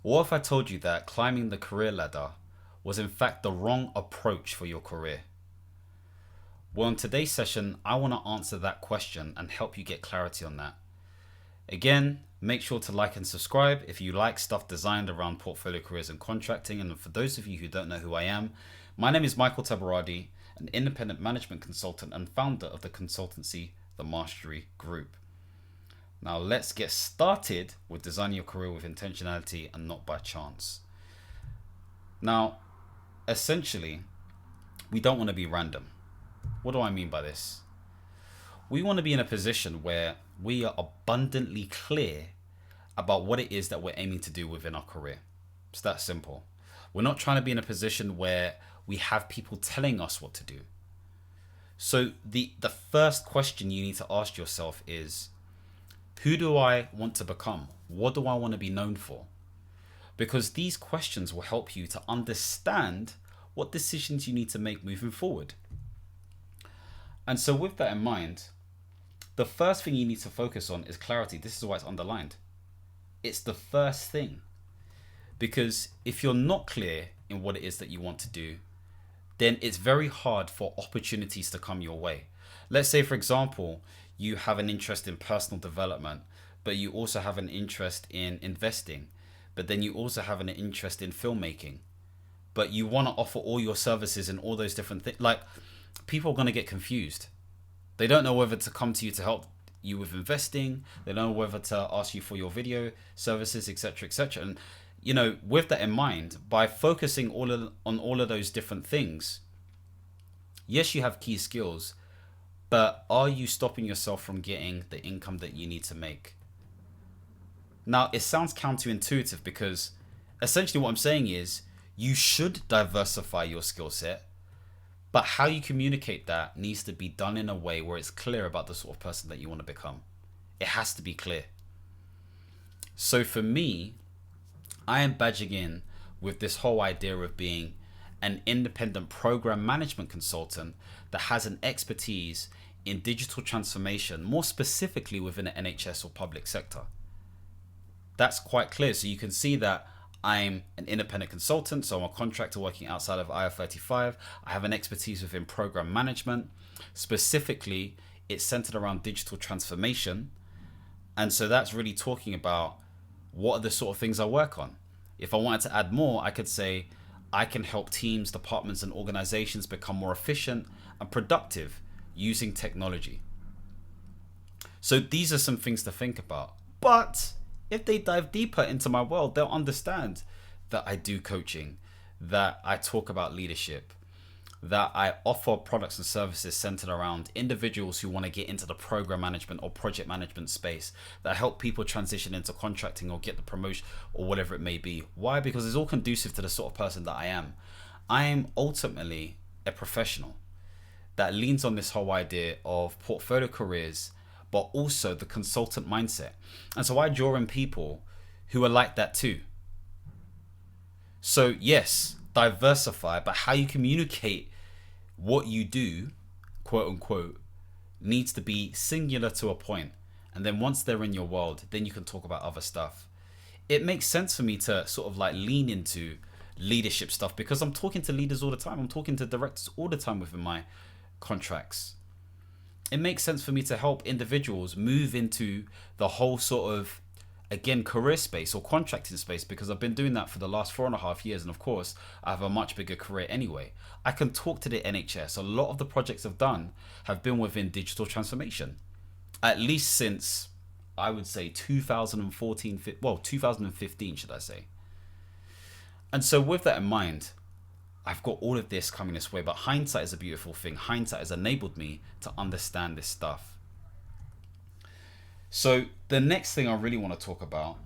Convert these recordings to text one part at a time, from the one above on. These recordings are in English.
What if I told you that climbing the career ladder was in fact the wrong approach for your career? Well, in today's session, I want to answer that question and help you get clarity on that. Again, make sure to like and subscribe if you like stuff designed around portfolio careers and contracting. And for those of you who don't know who I am, my name is Michael Tabirade, an independent management consultant and founder of the consultancy, The Mastery Group. Now let's get started with designing your career with intentionality and not by chance. Now, essentially, we don't want to be random. What do I mean by this? We want to be in a position where we are abundantly clear about what it is that we're aiming to do within our career. It's that simple. We're not trying to be in a position where we have people telling us what to do. So the first question you need to ask yourself is, who do I want to become? What do I want to be known for? Because these questions will help you to understand what decisions you need to make moving forward. And so with that in mind, the first thing you need to focus on is clarity. This is why it's underlined. It's the first thing. Because if you're not clear in what it is that you want to do, then it's very hard for opportunities to come your way. Let's say, for example, you have an interest in personal development, but you also have an interest in investing, but then you also have an interest in filmmaking, but you want to offer all your services and all those different things. Like, people are going to get confused. They don't know whether to come to you to help you with investing. They don't know whether to ask you for your video services, etc., etc. And with that in mind, by focusing on all of those different things, yes, you have key skills, but are you stopping yourself from getting the income that you need to make? Now, it sounds counterintuitive because essentially what I'm saying is you should diversify your skill set, but how you communicate that needs to be done in a way where it's clear about the sort of person that you want to become. It has to be clear. So for me, I am badging in with this whole idea of being an independent program management consultant that has an expertise in digital transformation, more specifically within the NHS or public sector. That's quite clear. So you can see that I'm an independent consultant, so I'm a contractor working outside of IR35. I have an expertise within program management. Specifically, it's centered around digital transformation. And so that's really talking about what are the sort of things I work on. If I wanted to add more, I could say I can help teams, departments, and organizations become more efficient and productive using technology. So these are some things to think about. But if they dive deeper into my world, they'll understand that I do coaching, that I talk about leadership, that I offer products and services centered around individuals who want to get into the program management or project management space, that help people transition into contracting or get the promotion or whatever it may be. Why? Because it's all conducive to the sort of person that I am. I am ultimately a professional that leans on this whole idea of portfolio careers, but also the consultant mindset. And so I draw in people who are like that too. So yes, diversify, but how you communicate what you do, quote unquote, needs to be singular to a point. And then once they're in your world, then you can talk about other stuff. It makes sense for me to sort of like lean into leadership stuff because I'm talking to leaders all the time. I'm talking to directors all the time within my contracts. It makes sense for me to help individuals move into the whole sort of, again, career space or contracting space because I've been doing that for the last 4.5 years. And of course, I have a much bigger career anyway. I can talk to the NHS. A lot of the projects I've done have been within digital transformation, at least since I would say 2015, should I say. And so with that in mind, I've got all of this coming this way, but hindsight is a beautiful thing. Hindsight has enabled me to understand this stuff. So the next thing I really want to talk about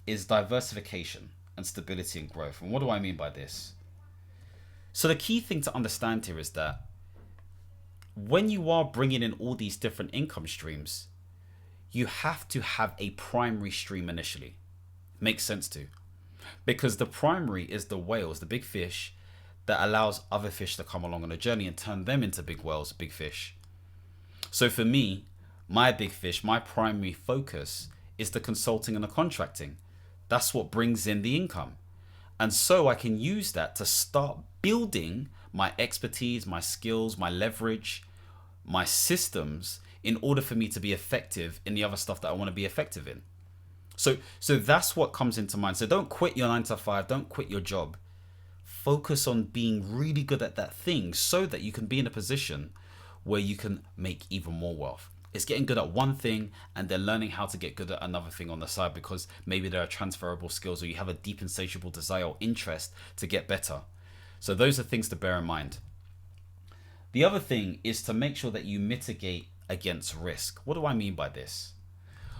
is diversification and stability and growth. And what do I mean by this? So the key thing to understand here is that when you are bringing in all these different income streams, you have to have a primary stream initially. Makes sense too. Because the primary is the whales, the big fish, that allows other fish to come along on a journey and turn them into big whales, big fish. So for me, my big fish, my primary focus is the consulting and the contracting. That's what brings in the income. And so I can use that to start building my expertise, my skills, my leverage, my systems in order for me to be effective in the other stuff that I want to be effective in. So that's what comes into mind. So don't quit your 9 to 5, don't quit your job. Focus on being really good at that thing so that you can be in a position where you can make even more wealth. It's getting good at one thing and then learning how to get good at another thing on the side, because maybe there are transferable skills or you have a deep insatiable desire or interest to get better. So those are things to bear in mind. The other thing is to make sure that you mitigate against risk. What do I mean by this?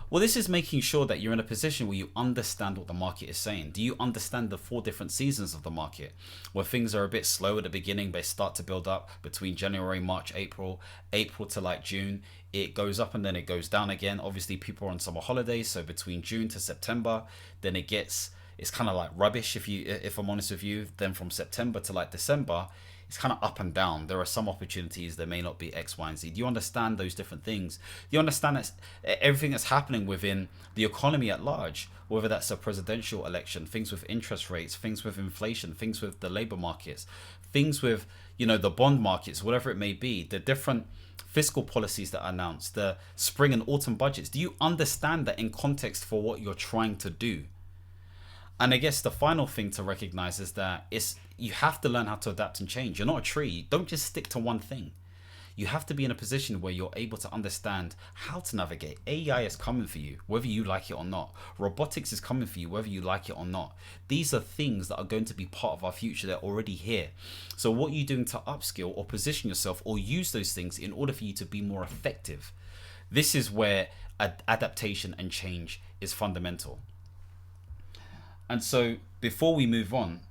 Well, this is making sure that you're in a position where you understand what the market is saying. Do you understand the 4 different seasons of the market, where things are a bit slow at the beginning, they start to build up between January, March, April to like June. It goes up and then it goes down again. Obviously, people are on summer holidays, so between June to September, then it's kind of like rubbish if I'm honest with you. Then from September to like December, it's kind of up and down. There are some opportunities, there may not be X, Y, and Z. Do you understand those different things? Do you understand that everything that's happening within the economy at large, whether that's a presidential election, things with interest rates, things with inflation, things with the labor markets, things with, the bond markets, whatever it may be, the different fiscal policies that are announced, the spring and autumn budgets? Do you understand that in context for what you're trying to do? And I guess the final thing to recognize is that you have to learn how to adapt and change. You're not a tree. Don't just stick to one thing. You have to be in a position where you're able to understand how to navigate. AI is coming for you, whether you like it or not. Robotics is coming for you, whether you like it or not. These are things that are going to be part of our future. They're already here. So what are you doing to upskill or position yourself or use those things in order for you to be more effective? This is where adaptation and change is fundamental. And so before we move on,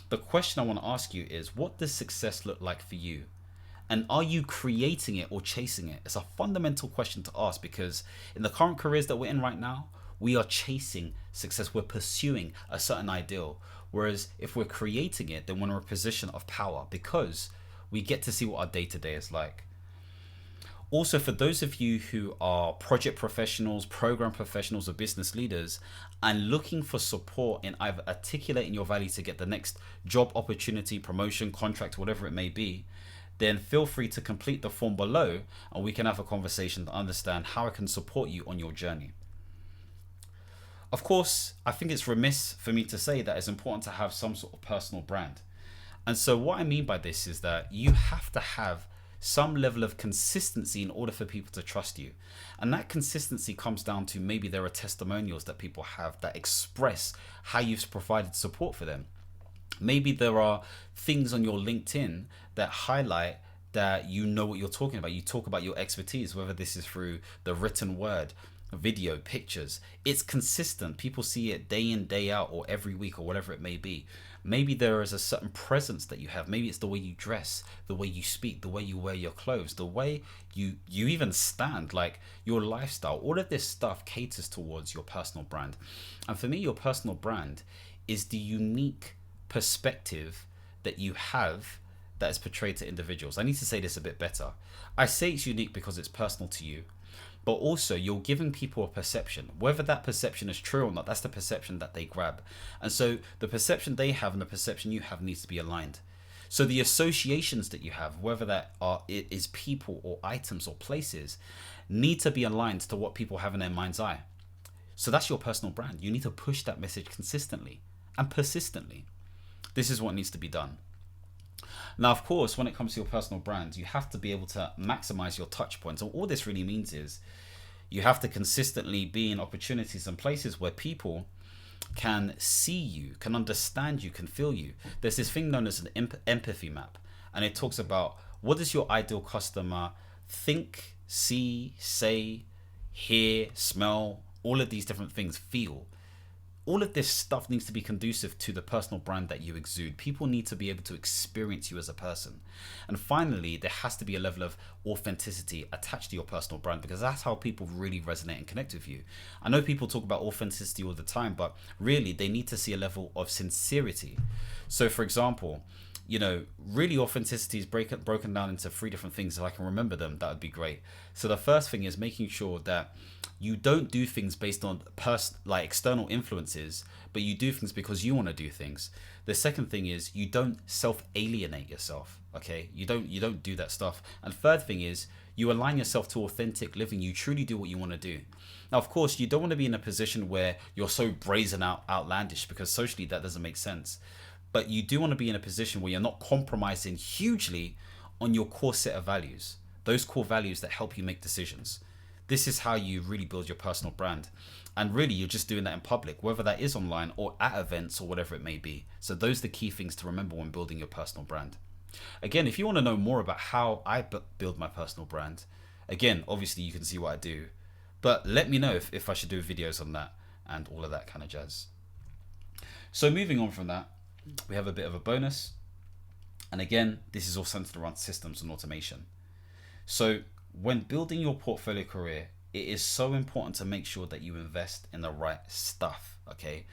the question I want to ask you is, what does success look like for you? And are you creating it or chasing it? It's a fundamental question to ask, because in the current careers that we're in right now, we are chasing success. We're pursuing a certain ideal. Whereas if we're creating it, then we're in a position of power, because we get to see what our day-to-day is like. Also, for those of you who are project professionals, program professionals, or business leaders and looking for support in either articulating your value to get the next job opportunity, promotion, contract, whatever it may be, then feel free to complete the form below and we can have a conversation to understand how I can support you on your journey. Of course, I think it's remiss for me to say that it's important to have some sort of personal brand. And so what I mean by this is that you have to have some level of consistency in order for people to trust you. And that consistency comes down to, maybe there are testimonials that people have that express how you've provided support for them. Maybe there are things on your LinkedIn that highlight that you know what you're talking about. You talk about your expertise, whether this is through the written word, video, pictures. It's consistent. People see it day in, day out, or every week, or whatever it may be. Maybe there is a certain presence that you have. Maybe it's the way you dress, the way you speak, the way you wear your clothes, the way you even stand, like your lifestyle. All of this stuff caters towards your personal brand. And for me, your personal brand is the unique perspective that you have that is portrayed to individuals. I need to say this a bit better. I say it's unique because it's personal to you, but also you're giving people a perception. Whether that perception is true or not, that's the perception that they grab. And so the perception they have and the perception you have needs to be aligned. So the associations that you have, whether it is people or items or places, need to be aligned to what people have in their mind's eye. So that's your personal brand. You need to push that message consistently and persistently. This is what needs to be done. Now, of course, when it comes to your personal brand, you have to be able to maximize your touch points. And all this really means is you have to consistently be in opportunities and places where people can see you, can understand you, can feel you. There's this thing known as an empathy map. And it talks about, what does your ideal customer think, see, say, hear, smell, all of these different things, feel. All of this stuff needs to be conducive to the personal brand that you exude. People need to be able to experience you as a person. And finally, there has to be a level of authenticity attached to your personal brand, because that's how people really resonate and connect with you. I know people talk about authenticity all the time, but really they need to see a level of sincerity. So for example, really authenticity is broken down into 3 different things. If I can remember them, that would be great. So the first thing is making sure that you don't do things based on like external influences, but you do things because you want to do things. The second thing is you don't self-alienate yourself. Okay, you don't do that stuff. And third thing is you align yourself to authentic living. You truly do what you want to do. Now, of course, you don't want to be in a position where you're so brazen outlandish, because socially that doesn't make sense. But you do want to be in a position where you're not compromising hugely on your core set of values, those core values that help you make decisions. This is how you really build your personal brand. And really, you're just doing that in public, whether that is online or at events or whatever it may be. So those are the key things to remember when building your personal brand. Again, if you want to know more about how I build my personal brand, again, obviously you can see what I do, but let me know if I should do videos on that and all of that kind of jazz. So moving on from that, we have a bit of a bonus. And again, this is all centered around systems and automation. So when building your portfolio career, it is so important to make sure that you invest in the right stuff. Okay.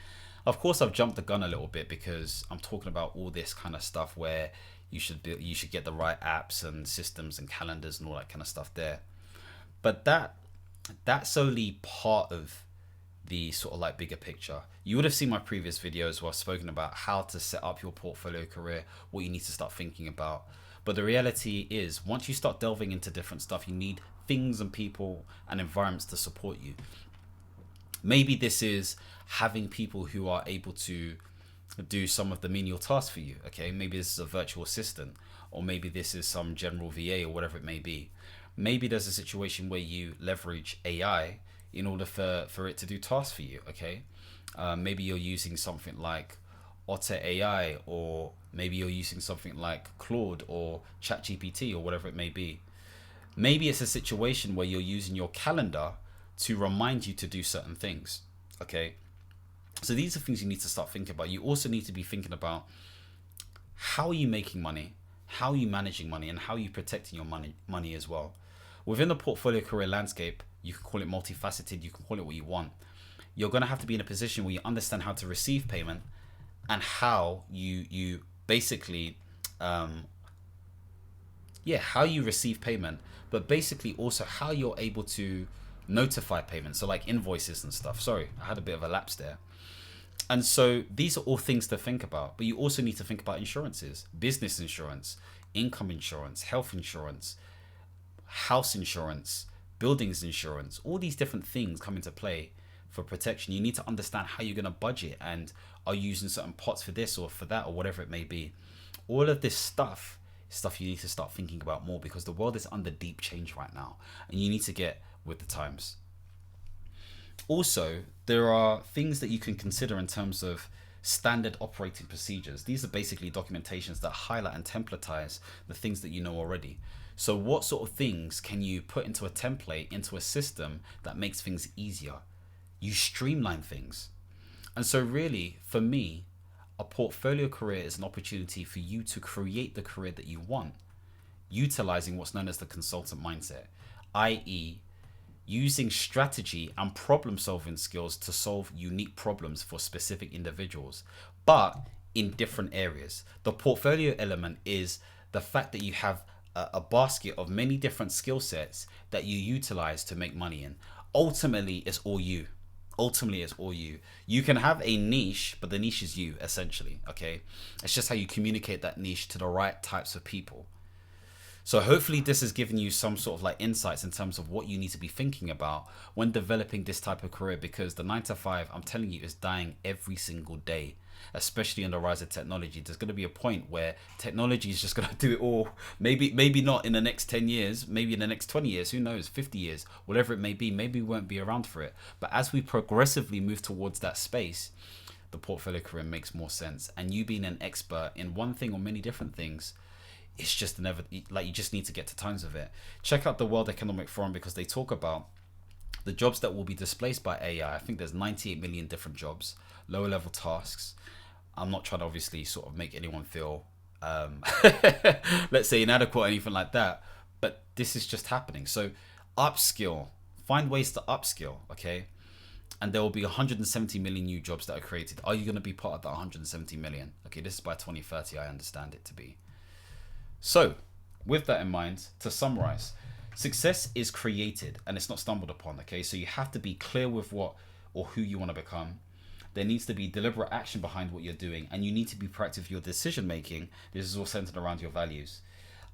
Of course, I've jumped the gun a little bit because I'm talking about all this kind of stuff where you should get the right apps and systems and calendars and all that kind of stuff there. But that's only part of the sort of like bigger picture. You would have seen my previous videos where I've spoken about how to set up your portfolio career, what you need to start thinking about. But the reality is, once you start delving into different stuff, you need things and people and environments to support you. Maybe this is having people who are able to do some of the menial tasks for you. Okay, maybe this is a virtual assistant, or maybe this is some general VA or whatever it may be. Maybe there's a situation where you leverage AI in order for it to do tasks for you. Okay, maybe you're using something like Otter AI, or maybe you're using something like Claude or ChatGPT or whatever it may be. Maybe it's a situation where you're using your calendar to remind you to do certain things. Okay, so these are things you need to start thinking about. You also need to be thinking about how are you making money, how are you managing money, and how are you protecting your money as well. Within the portfolio career landscape, you can call it multifaceted, you can call it what you want. You're going to have to be in a position where you understand how to receive payment and how you basically how you receive payment, but basically also how you're able to notify payment, so like invoices and stuff. Sorry, I had a bit of a lapse there. And so these are all things to think about, but you also need to think about insurances: business insurance, income insurance, health insurance, house insurance, buildings insurance. All these different things come into play for protection. You need to understand how you're going to budget, and are you using certain pots for this or for that or whatever it may be. All of this stuff you need to start thinking about more, because the world is under deep change right now and you need to get with the times. Also, there are things that you can consider in terms of standard operating procedures. These are basically documentations that highlight and templatize the things that you know already. So what sort of things can you put into a template, into a system that makes things easier? You streamline things. And so really, for me, a portfolio career is an opportunity for you to create the career that you want, utilizing what's known as the consultant mindset, i.e., using strategy and problem solving skills to solve unique problems for specific individuals, but in different areas. The portfolio element is the fact that you have a basket of many different skill sets that you utilize to make money in. Ultimately, it's all you. You can have a niche, but the niche is you, essentially. Okay, it's just how you communicate that niche to the right types of people. So hopefully this has given you some sort of like insights in terms of what you need to be thinking about when developing this type of career, because the 9-to-5, I'm telling you, is dying every single day, especially in the rise of technology. There's going to be a point where technology is just going to do it all. Maybe not in the next 10 years, maybe in the next 20 years, who knows, 50 years, whatever it may be. Maybe we won't be around for it. But as we progressively move towards that space, the portfolio career makes more sense. And you being an expert in one thing or many different things, it's just never, like, you just need to get to terms with it. Check out the World Economic Forum, because they talk about the jobs that will be displaced by AI. I think there's 98 million different jobs, lower level tasks. I'm not trying to obviously sort of make anyone feel, let's say, inadequate or anything like that, but this is just happening. So upskill, find ways to upskill, okay? And there will be 170 million new jobs that are created. Are you going to be part of that 170 million? Okay, this is by 2030, I understand it to be. So with that in mind, to summarize, Success is created and it's not stumbled upon, okay? So you have to be clear with what or who you want to become. There needs to be deliberate action behind what you're doing, and you need to be proactive with your decision making. This is all centered around your values.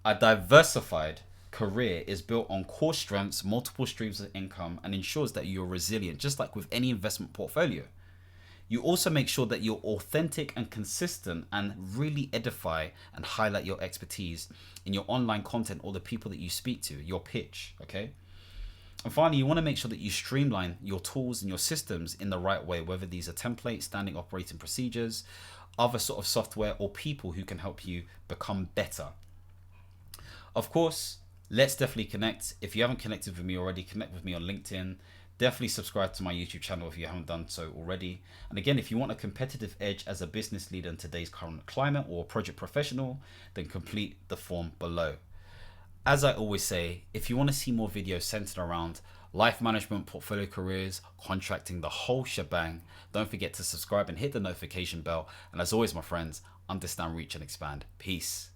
A diversified career is built on core strengths, multiple streams of income, and ensures that you're resilient, just like with any investment portfolio. You also make sure that you're authentic and consistent and really edify and highlight your expertise in your online content or the people that you speak to, your pitch, okay? And finally, you want to make sure that you streamline your tools and your systems in the right way, whether these are templates, standing operating procedures, other sort of software, or people who can help you become better. Of course, let's definitely connect. If you haven't connected with me already, connect with me on LinkedIn. Definitely subscribe to my YouTube channel if you haven't done so already. And again, if you want a competitive edge as a business leader in today's current climate or project professional, then complete the form below. As I always say, if you want to see more videos centered around life management, portfolio careers, contracting, the whole shebang, don't forget to subscribe and hit the notification bell. And as always, my friends, understand, reach, and expand. Peace.